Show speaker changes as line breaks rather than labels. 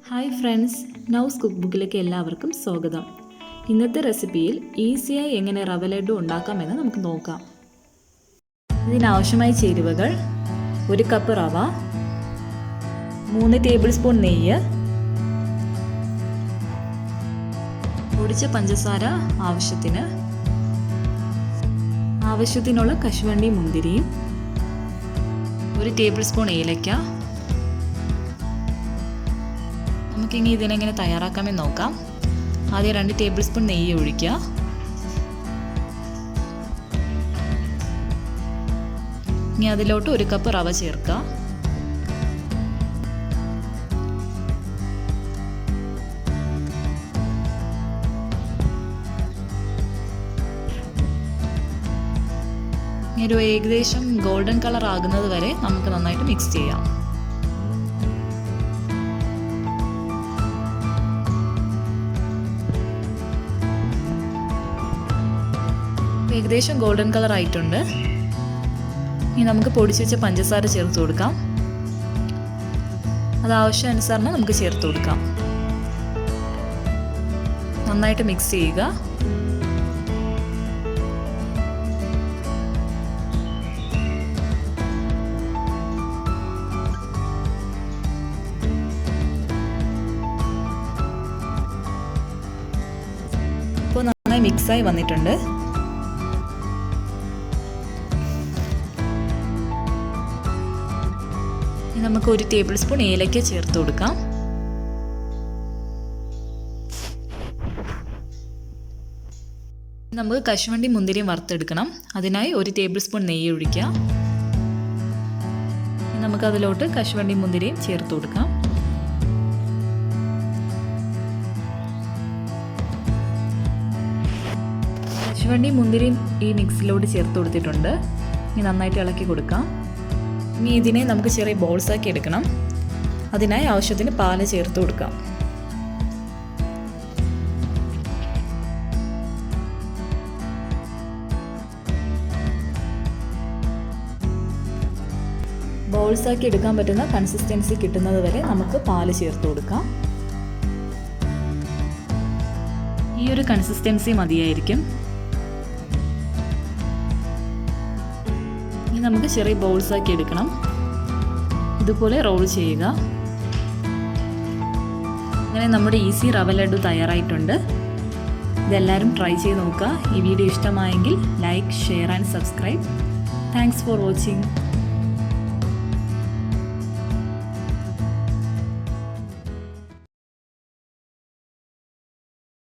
Hi friends, നൗസ് cook ബുക്കിലേക്ക് എല്ലാവർക്കും സ്വാഗതം. ഇന്നത്തെ റെസിപ്പിയിൽ ഈസിയായി എങ്ങനെ റവ ലഡു ഉണ്ടാക്കാമെന്ന് നമുക്ക് നോക്കാം. ഇതിനാവശ്യമായ ചേരുവകൾ: 1 കപ്പ് റവ, 3 ടേബിൾ സ്പൂൺ നെയ്യ്, പൊടിച്ച പഞ്ചസാര ആവശ്യത്തിനുള്ള കശുവണ്ടി മുന്തിരിയും, 1 ടേബിൾ സ്പൂൺ ഏലക്ക. നമുക്കിനി ഇതിനെങ്ങനെ തയ്യാറാക്കാമെന്ന് നോക്കാം. ആദ്യം 2 ടേബിൾ സ്പൂൺ നെയ്യ് ഒഴിക്കുക. ഇനി അതിലോട്ട് 1 കപ്പ് റവ ചേർക്കുക. ഇനി ഒരു ഏകദേശം ഗോൾഡൻ കളർ ആകുന്നത് വരെ നമുക്ക് നന്നായിട്ട് മിക്സ് ചെയ്യാം. ഏകദേശം ഗോൾഡൻ കളർ ആയിട്ടുണ്ട്. ഇനി നമുക്ക് പൊടിച്ച് വെച്ച പഞ്ചസാര ചേർത്ത് കൊടുക്കാം. അത് ആവശ്യാനുസരണം നമുക്ക് ചേർത്ത് കൊടുക്കാം. നന്നായിട്ട് മിക്സ് ചെയ്യുക. ഇപ്പോൾ നന്നായി മിക്സായി വന്നിട്ടുണ്ട്. നമുക്ക് 1 ടേബിൾ സ്പൂൺ ഏലക്ക ചേർത്ത് കൊടുക്കാം. നമുക്ക് കശുവണ്ടി മുന്തിരിയും വറുത്തെടുക്കണം. അതിനായി 1 ടേബിൾ സ്പൂൺ നെയ്യ് ഒഴിക്കാം. നമുക്കതിലോട്ട് കശുവണ്ടി മുന്തിരിയും ചേർത്ത് കൊടുക്കാം. കശുവണ്ടി മുന്തിരിയും ഈ മിക്സിലോട്ട് ചേർത്ത് കൊടുത്തിട്ടുണ്ട്. ഇനി നന്നായിട്ട് ഇളക്കി കൊടുക്കാം. ഇനി ഇതിനെ നമുക്ക് ചെറിയ ബോൾസ് ആക്കി എടുക്കണം. അതിനായി ആവശ്യത്തിന് പാല് ചേർത്ത് കൊടുക്കാം. ബോൾസ് ആക്കി എടുക്കാൻ പറ്റുന്ന കൺസിസ്റ്റൻസി കിട്ടുന്നത് വരെ നമുക്ക് പാല് ചേർത്ത് കൊടുക്കാം. ഈ ഒരു കൺസിസ്റ്റൻസി മതിയായിരിക്കും. നമുക്ക് ചെറിയ ബോൾസ് ആക്കി എടുക്കണം. ഇതുപോലെ റോൾ ചെയ്യുക. അങ്ങനെ നമ്മുടെ ഈസി റവ ലഡു തയ്യാറായിട്ടുണ്ട്. ഇതെല്ലാവരും ട്രൈ ചെയ്ത് നോക്കുക. ഈ വീഡിയോ ഇഷ്ടമായെങ്കിൽ like, share and subscribe. Thanks for watching.